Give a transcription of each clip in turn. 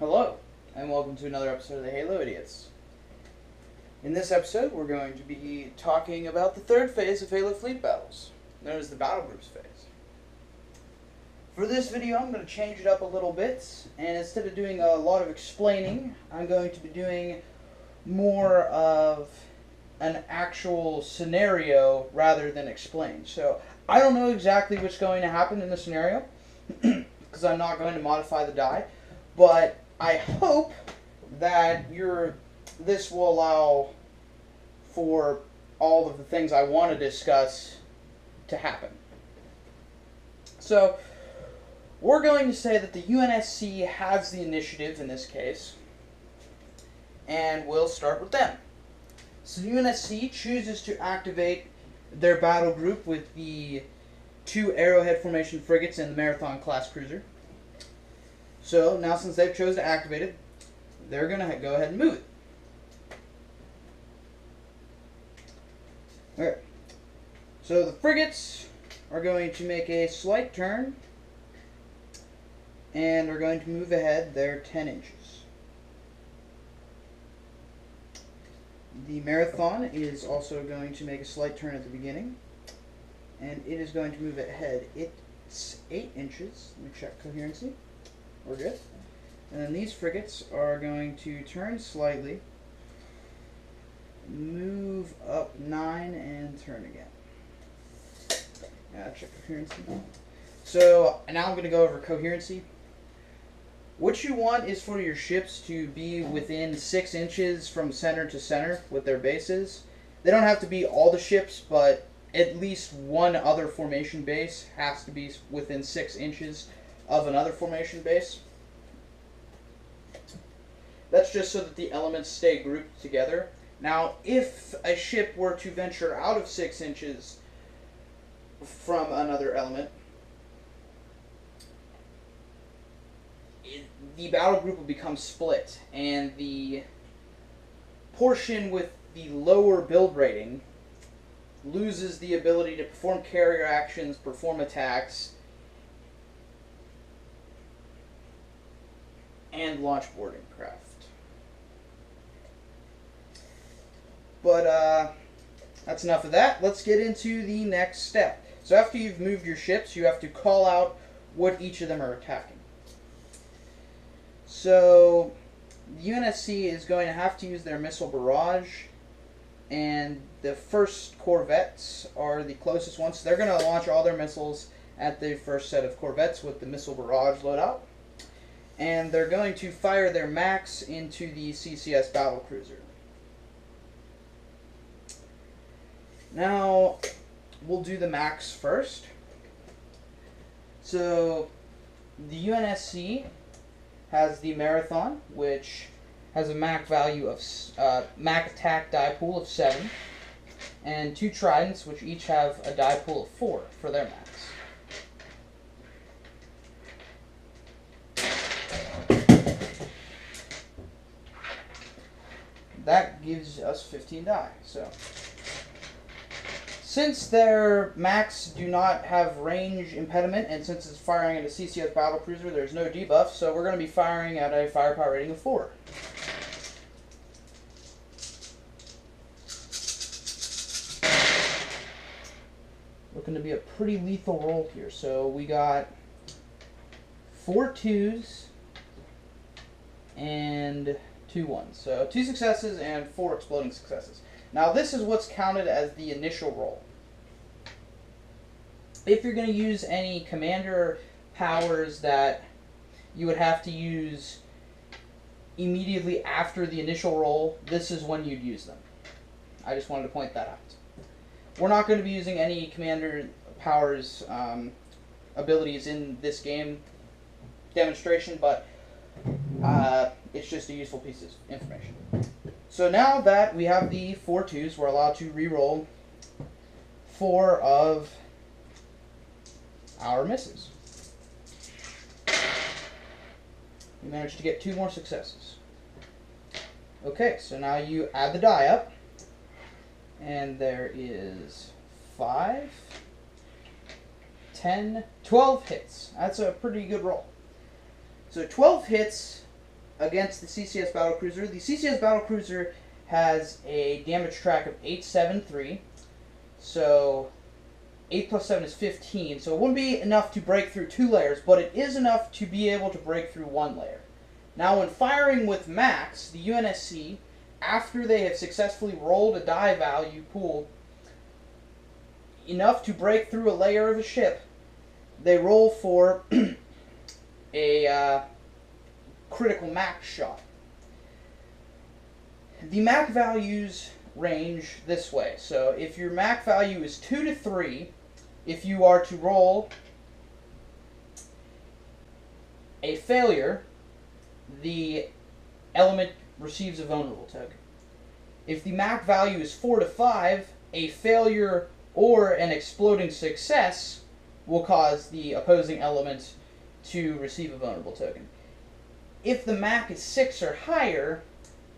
Hello, and welcome to another episode of the Halo Idiots. In this episode, we're going to be talking about the third phase of Halo Fleet Battles, known as the Battle Groups phase. For this video, I'm going to change it up a little bit, and instead of doing a lot of explaining, I'm going to be doing more of an actual scenario rather than explain. So, I don't know exactly what's going to happen in the scenario, because I'm not going to modify the die, but I hope that this will allow for all of the things I want to discuss to happen. So, we're going to say that the UNSC has the initiative in this case, and we'll start with them. So the UNSC chooses to activate their battle group with the 2 Arrowhead formation frigates and the Marathon class cruiser. So now since they've chosen to activate it, they're going to go ahead and move it. Alright. So the frigates are going to make a slight turn, and are going to move ahead their 10 inches. The Marathon is also going to make a slight turn at the beginning, and it is going to move ahead. It's 8 inches. Let me check coherency. We're good. And then these frigates are going to turn slightly, move up 9, and turn again. Check coherency. So now I'm going to go over coherency. What you want is for your ships to be within 6 inches from center to center with their bases. They don't have to be all the ships, but at least one other formation base has to be within 6 inches of another formation base. That's just so that the elements stay grouped together. Now, if a ship were to venture out of 6 inches from another element, the battle group will become split, and the portion with the lower build rating loses the ability to perform carrier actions, perform attacks, and launch boarding craft. But that's enough of that. Let's get into the next step. So after you've moved your ships, you have to call out what each of them are attacking. So the UNSC is going to have to use their missile barrage, and the first corvettes are the closest ones. So they're going to launch all their missiles at the first set of corvettes with the missile barrage loadout, and they're going to fire their max into the CCS battle cruiser. Now we'll do the max first. So the UNSC has the Marathon, which has a MAC value of MAC attack die pool of 7, and 2 Tridents, which each have a die pool of 4 for their max. That gives us 15 die. So, since their max do not have range impediment, and since it's firing at a CCS battle cruiser, there's no debuff, so we're going to be firing at a firepower rating of 4. Looking to be a pretty lethal roll here. So we got 4 2s and 2 1s. So 2 successes and 4 exploding successes. Now this is what's counted as the initial roll. If you're going to use any commander powers that you would have to use immediately after the initial roll, this is when you'd use them. I just wanted to point that out. We're not going to be using any Commander Powers abilities in this game demonstration, but it's just a useful piece of information. So now that we have the 4 2s, we're allowed to re-roll 4 of our misses. We managed to get 2 more successes. Okay, so now you add the die up, and there is 5, 10, 12 hits. That's a pretty good roll. So 12 hits against the CCS Battlecruiser. The CCS Battlecruiser has a damage track of 873. So 8 plus 7 is 15. So it wouldn't be enough to break through 2 layers, but it is enough to be able to break through 1 layer. Now when firing with max, the UNSC, after they have successfully rolled a die value pool enough to break through a layer of a ship, they roll for a critical max shot. The MAC values range this way. So if your MAC value is 2 to 3, if you are to roll a failure, the element receives a vulnerable token. If the MAC value is 4 to 5, a failure or an exploding success will cause the opposing element to receive a vulnerable token. If the MAC is 6 or higher,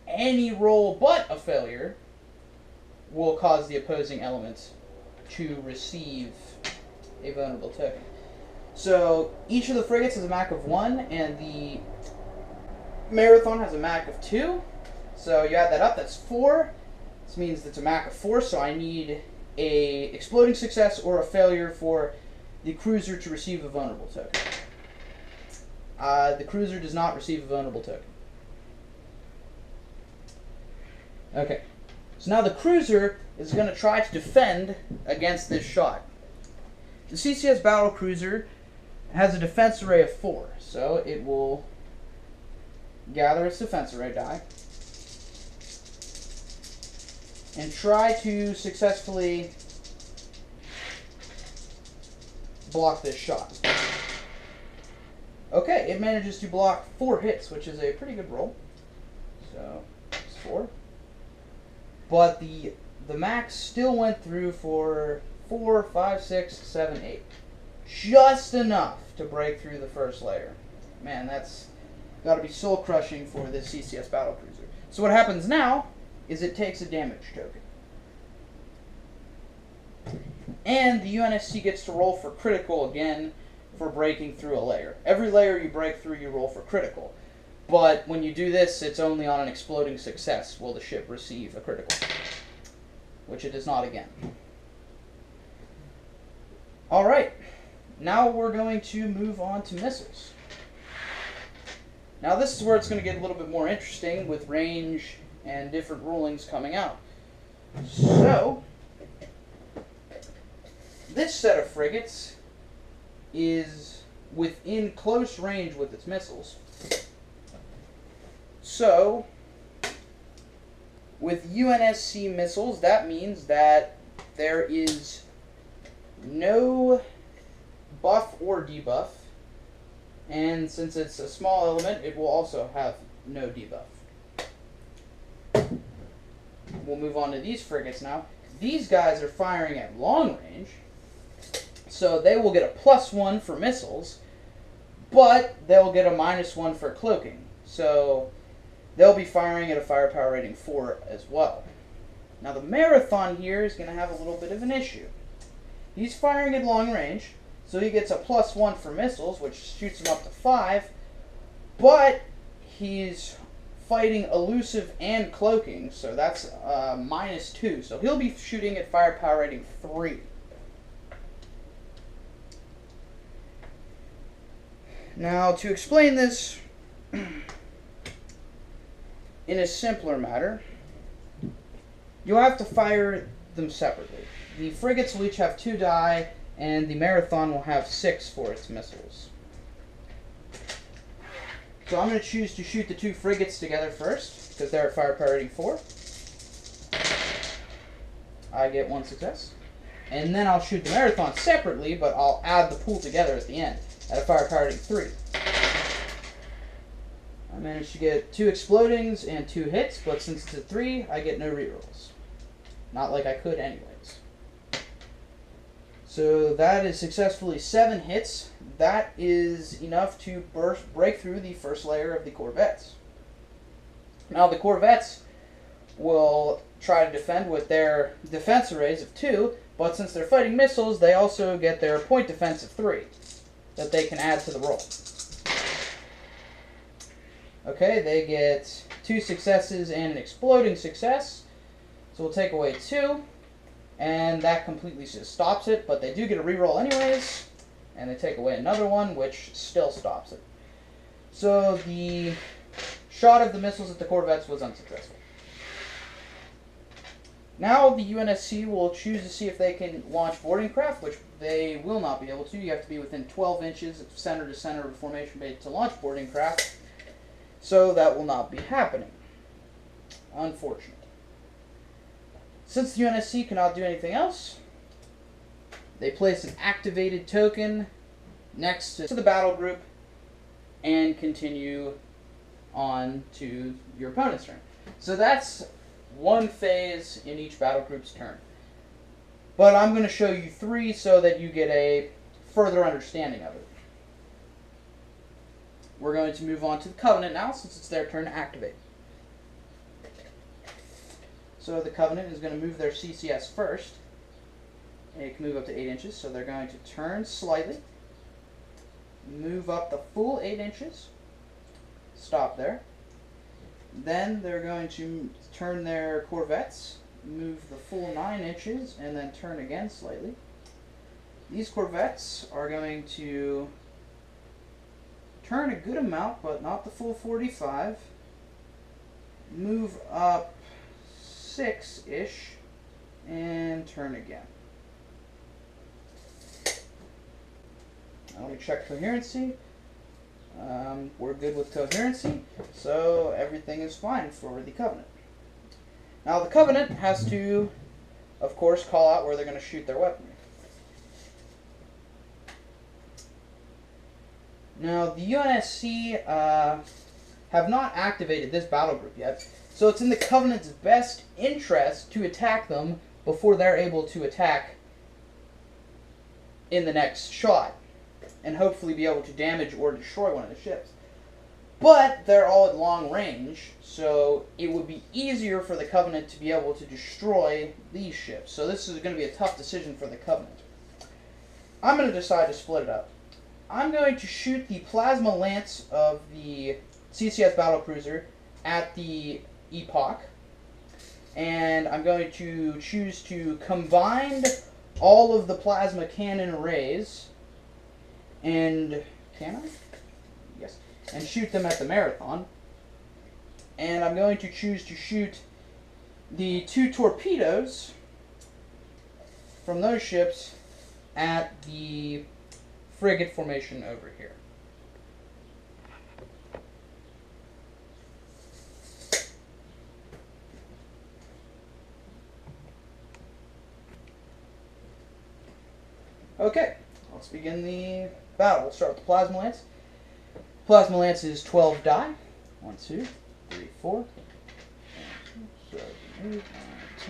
any roll but a failure will cause the opposing element to receive a vulnerable token. So each of the frigates has a MAC of 1, and the Marathon has a MAC of 2. So you add that up, that's 4. This means it's a MAC of 4, so I need a exploding success or a failure for the cruiser to receive a vulnerable token. The cruiser does not receive a vulnerable token. Okay, so now the cruiser is going to try to defend against this shot. The CCS Battlecruiser has a defense array of 4, so it will gather its defense array die and try to successfully block this shot. Okay, it manages to block 4 hits, which is a pretty good roll. So, it's 4. But the max still went through for 4, 5, 6, 7, 8. Just enough to break through the first layer. Man, that's got to be soul-crushing for this CCS Battlecruiser. So what happens now is it takes a damage token. And the UNSC gets to roll for critical again for breaking through a layer. Every layer you break through, you roll for critical. But when you do this, it's only on an exploding success will the ship receive a critical, which it does not again. Alright, now we're going to move on to missiles. Now this is where it's going to get a little bit more interesting with range and different rulings coming out. So, this set of frigates is within close range with its missiles. So, with UNSC missiles, that means that there is no buff or debuff, and since it's a small element, it will also have no debuff. We'll move on to these frigates now. These guys are firing at long range, so they will get a +1 for missiles, but they'll get a -1 for cloaking. So they'll be firing at a firepower rating 4 as well. Now the Marathon here is going to have a little bit of an issue. He's firing at long range, so he gets a +1 for missiles, which shoots him up to 5, but he's fighting elusive and cloaking, so that's -2. So he'll be shooting at firepower rating 3. Now, to explain this in a simpler matter, you'll have to fire them separately. The frigates will each have 2 die, and the Marathon will have 6 for its missiles. So I'm going to choose to shoot the 2 frigates together first, because they're at firepower rating 4. I get 1 success. And then I'll shoot the Marathon separately, but I'll add the pool together at the end, at a firepower rating 3. I managed to get 2 explodings and 2 hits, but since it's a 3, I get no rerolls. Not like I could anyways. So that is successfully 7 hits. That is enough to break through the first layer of the Corvettes. Now the Corvettes will try to defend with their defense arrays of 2, but since they're fighting missiles, they also get their point defense of 3 that they can add to the roll. Okay, they get 2 successes and an exploding success, so we'll take away 2, and that completely just stops it, but they do get a reroll anyways, and they take away another one, which still stops it. So the shot of the missiles at the Corvettes was unsuccessful. Now the UNSC will choose to see if they can launch boarding craft, which they will not be able to. You have to be within 12 inches of center-to-center of formation base to launch boarding craft, so that will not be happening. Unfortunate. Since the UNSC cannot do anything else, they place an activated token next to the battle group and continue on to your opponent's turn. So that's 1 phase in each battle group's turn. But I'm going to show you 3 so that you get a further understanding of it. We're going to move on to the Covenant now, since it's their turn to activate. So the Covenant is going to move their CCS first. And it can move up to 8 inches, so they're going to turn slightly, move up the full 8 inches, stop there. Then they're going to turn their Corvettes, move the full 9 inches, and then turn again slightly. These Corvettes are going to turn a good amount, but not the full 45. Move up 6-ish, and turn again. Now let me check coherency. We're good with coherency, so everything is fine for the Covenant. Now the Covenant has to, of course, call out where they're going to shoot their weaponry. Now the UNSC have not activated this battle group yet, so it's in the Covenant's best interest to attack them before they're able to attack in the next shot, and hopefully be able to damage or destroy one of the ships. But they're all at long range, so it would be easier for the Covenant to be able to destroy these ships. So this is going to be a tough decision for the Covenant. I'm going to decide to split it up. I'm going to shoot the plasma lance of the CCS battlecruiser at the Epoch, and I'm going to choose to combine all of the plasma cannon arrays and and shoot them at the Marathon. And I'm going to choose to shoot the 2 torpedoes from those ships at the frigate formation over here. Okay, let's begin the battle. We'll start with the Plasma Lance. Plasma Lance is 12 die. 1, 2, 3, 4, 5, 6, 7, 8, 9,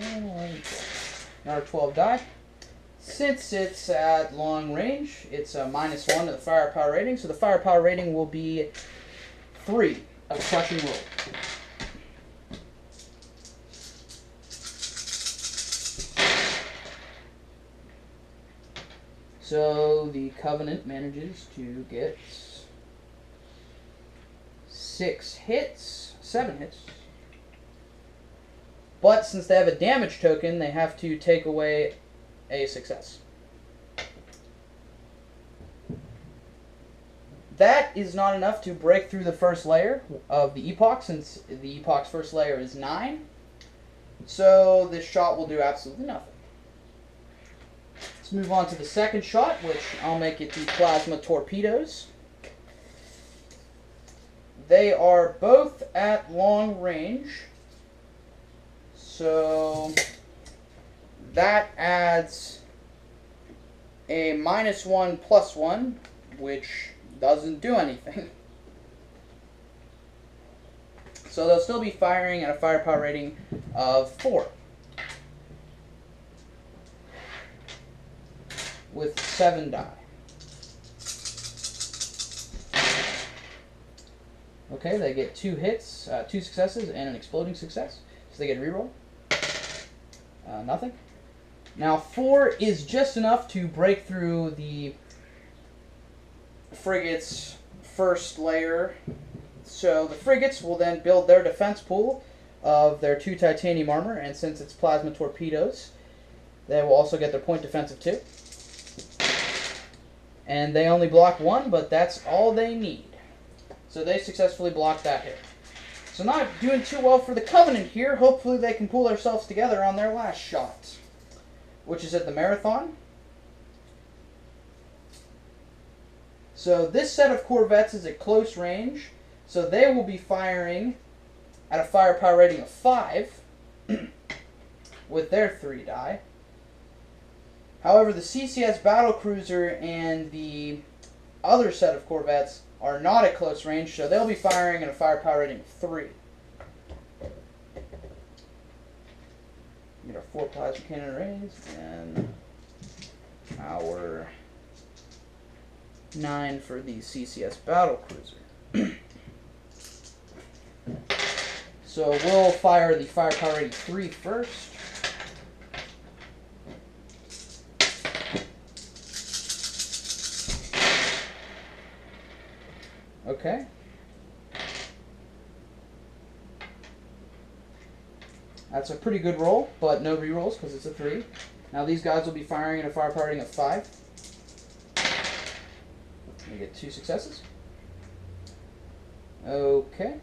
10, 11, 12. Another 12 die. Since it's at long range, it's a -1 to the firepower rating, so the firepower rating will be 3 of crushing roll. So the Covenant manages to get 7 hits. But since they have a damage token, they have to take away a success. That is not enough to break through the first layer of the Epoch, since the Epoch's first layer is 9. So this shot will do absolutely nothing. Let's move on to the second shot, which I'll make it the plasma torpedoes. they are both at long range. So that adds a -1/+1, which doesn't do anything. So they'll still be firing at a firepower rating of 4. With 7 die. Okay, they get 2 hits, 2 successes, and an exploding success. So they get a reroll. Nothing. Now 4 is just enough to break through the frigate's first layer. So the frigates will then build their defense pool of their 2 titanium armor, and since it's plasma torpedoes, they will also get their point defense of 2. And they only block 1, but that's all they need. So they successfully blocked that hit. So not doing too well for the Covenant here. Hopefully they can pull themselves together on their last shot, which is at the Marathon. So this set of corvettes is at close range, so they will be firing at a firepower rating of 5 with their 3 die. However, the CCS battlecruiser and the other set of corvettes are not at close range, so they'll be firing at a firepower rating of 3. Get our 4 plasma cannon arrays, and our 9 for the CCS battlecruiser. So we'll fire the firepower rating 3 first. Okay. That's a pretty good roll, but no rerolls because it's a 3. Now these guys will be firing at a firepower rating of 5. We get 2 successes. Okay.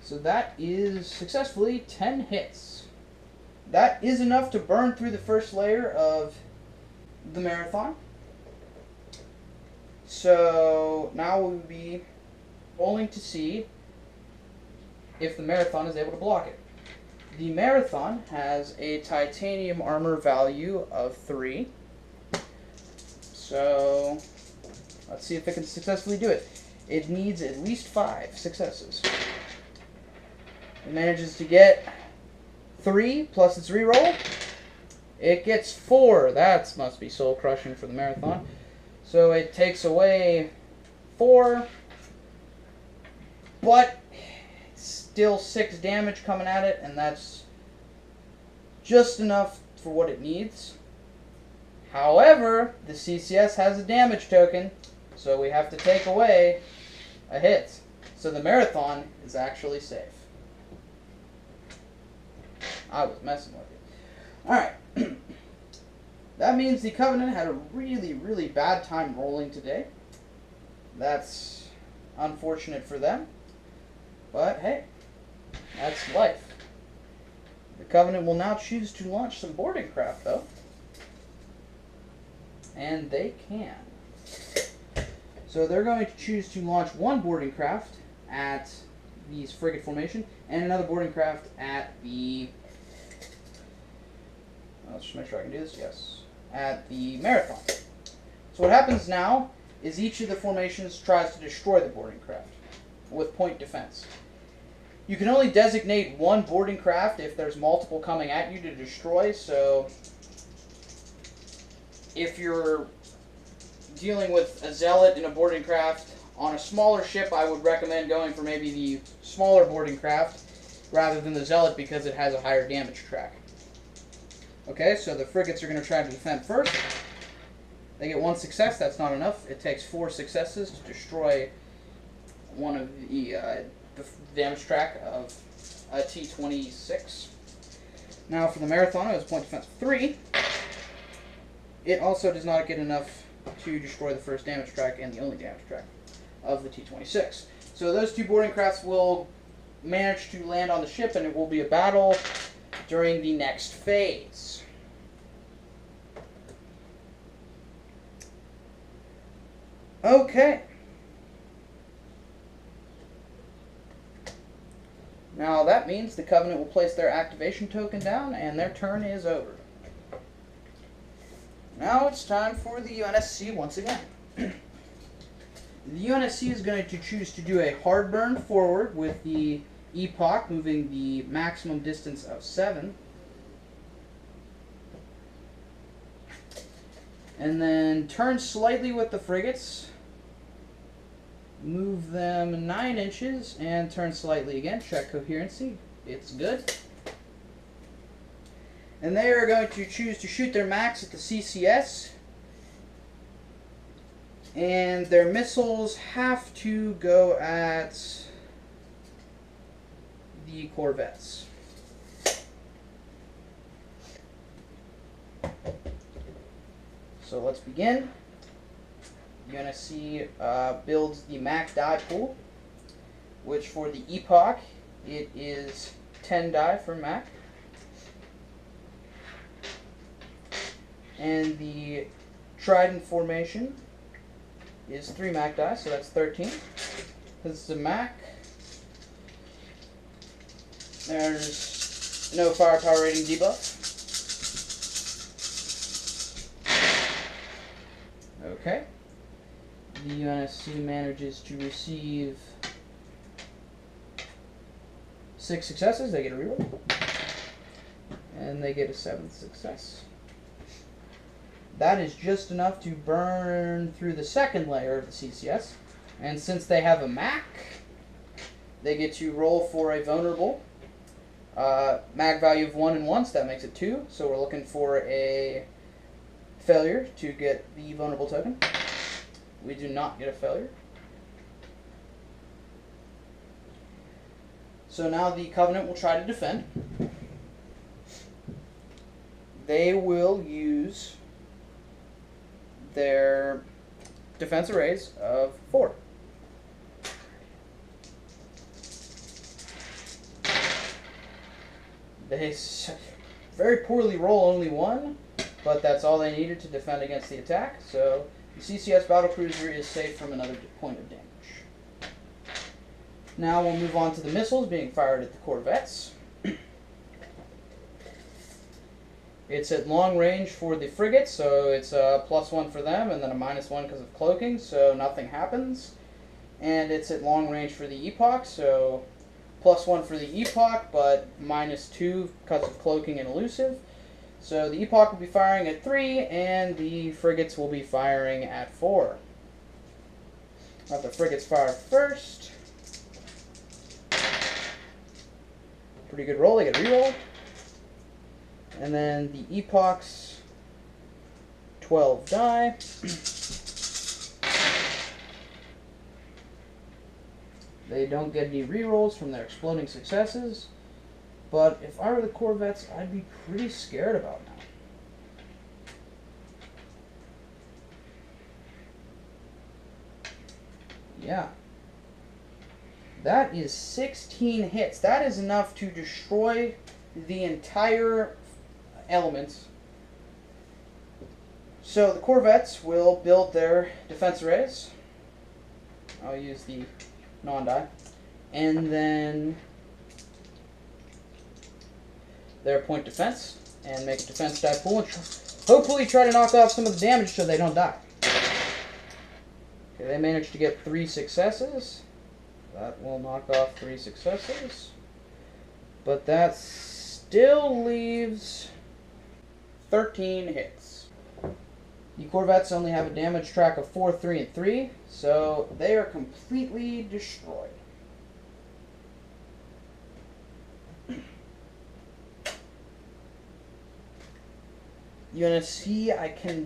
So that is successfully 10 hits. That is enough to burn through the first layer of the Marathon. So now we'll be rolling to see if the Marathon is able to block it. The Marathon has a titanium armor value of 3. So let's see if it can successfully do it. It needs at least 5 successes. It manages to get 3 plus its reroll. It gets 4. That must be soul crushing for the Marathon. So it takes away 4, but still 6 damage coming at it, and that's just enough for what it needs. However, the CCS has a damage token, so we have to take away a hit. So the Marathon is actually safe. I was messing with you. Alright. That means the Covenant had a really, really bad time rolling today. That's unfortunate for them. But hey, that's life. The Covenant will now choose to launch some boarding craft, though. And they can. So they're going to choose to launch 1 boarding craft at the frigate formation and another boarding craft at the... Let's just make sure I can do this. Yes. At the Marathon. So what happens now is each of the formations tries to destroy the boarding craft with point defense. You can only designate 1 boarding craft if there's multiple coming at you to destroy, so if you're dealing with a zealot in a boarding craft on a smaller ship, I would recommend going for maybe the smaller boarding craft rather than the zealot because it has a higher damage track. Okay, so the frigates are going to try to defend first. They get 1 success. That's not enough. It takes 4 successes to destroy one of the damage track of a T-26. Now for the Marathon, it has point defense of 3. It also does not get enough to destroy the first damage track and the only damage track of the T-26. So those 2 boarding crafts will manage to land on the ship, and it will be a battle during the next phase. Okay. Now that means the Covenant will place their activation token down, and their turn is over. Now it's time for the UNSC once again. The UNSC is going to choose to do a hard burn forward with the Epoch, moving the maximum distance of 7. And then turn slightly with the frigates. Move them 9 inches and turn slightly again. Check coherency. It's good. And they are going to choose to shoot their max at the CCS. And their missiles have to go at the corvettes. So let's begin. UNSC builds the MAC die pool, which for the Epoch, it is 10 die for MAC. And the Trident formation is 3 MAC die, so that's 13. This is a MAC. There's no firepower rating debuff. Okay. The UNSC manages to receive 6 successes. They get a reroll. And they get a 7th success. That is just enough to burn through the second layer of the CCS. And since they have a MAC, they get to roll for a vulnerable. MAC value of 1 and 1, so that makes it 2. So we're looking for a failure to get the vulnerable token. We do not get a failure. So now the Covenant will try to defend. They will use their defense arrays of 4. They very poorly roll only 1, but that's all they needed to defend against the attack. So the CCS battlecruiser is safe from another point of damage. Now we'll move on to the missiles being fired at the corvettes. It's at long range for the frigates, so it's a +1 for them, and then a -1 because of cloaking, so nothing happens. And it's at long range for the Epoch, so +1 for the Epoch, but -2 because of cloaking and elusive. So the Epoch will be firing at 3, and the frigates will be firing at 4. Let the frigates fire first. Pretty good roll, they get a reroll. And then the Epoch's 12 die. They don't get any rerolls from their exploding successes. But if I were the corvettes, I'd be pretty scared about now. Yeah. That is 16 hits. That is enough to destroy the entire elements. So the corvettes will build their defense arrays. I'll use the non-die. And then their point defense. And make a defense die pool. And hopefully try to knock off some of the damage so they don't die. Okay, they managed to get 3 successes. That will knock off 3 successes. But that still leaves 13 hits. The corvettes only have a damage track of 4, 3, and 3, so they are completely destroyed. UNSC,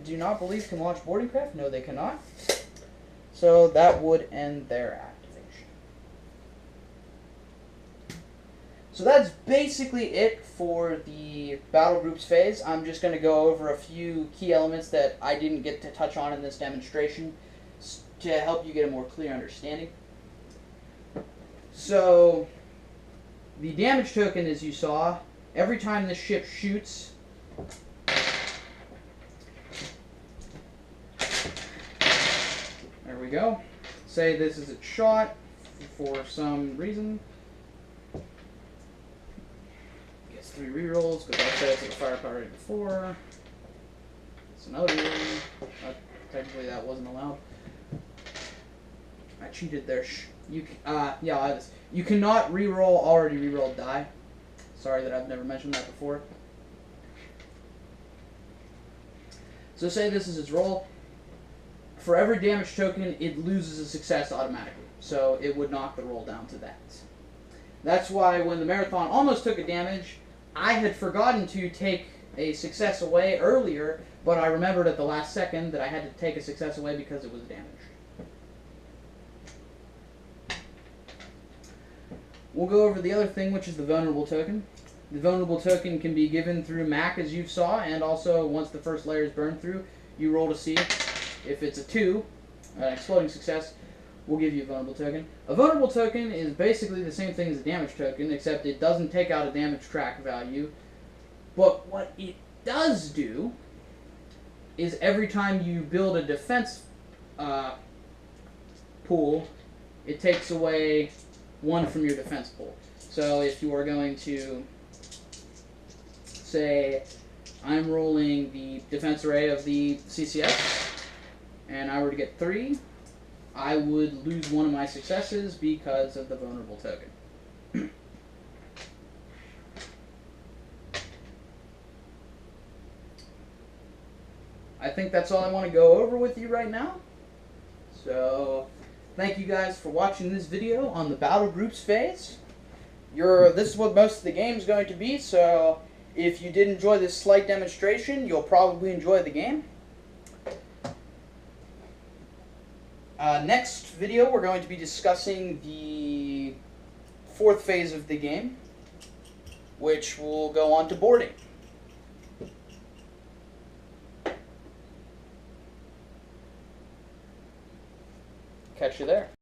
do not believe can launch boarding craft. No, they cannot. So that would end their activation. So that's basically it for the battle groups phase. I'm just going to go over a few key elements that I didn't get to touch on in this demonstration to help you get a more clear understanding. So the damage token, as you saw, every time this ship shoots, there we go. Say this is its shot for some reason. 3 rerolls, because I said it's a firepower rate before. It's another reroll. Technically that wasn't allowed. I cheated there. Yeah, you cannot reroll already rerolled die. Sorry that I've never mentioned that before. So say this is its roll. For every damage token, it loses a success automatically. So it would knock the roll down to that. That's why when the Marathon almost took a damage, I had forgotten to take a success away earlier, but I remembered at the last second that I had to take a success away because it was damaged. We'll go over the other thing, which is the vulnerable token. The vulnerable token can be given through MAC, as you saw, and also once the first layer is burned through, you roll to see. If it's a 2, an exploding success, we'll give you a vulnerable token. A vulnerable token is basically the same thing as a damage token, except it doesn't take out a damage track value. But what it does do is every time you build a defense pool, it takes away 1 from your defense pool. So if you are going to say, I'm rolling the defense array of the CCS, and I were to get 3, I would lose 1 of my successes because of the vulnerable token. I think that's all I want to go over with you right now. So, thank you guys for watching this video on the Battle Groups phase. This is what most of the game is going to be, so if you did enjoy this slight demonstration, you'll probably enjoy the game. Next video, we're going to be discussing the 4th phase of the game, which will go on to boarding. Catch you there.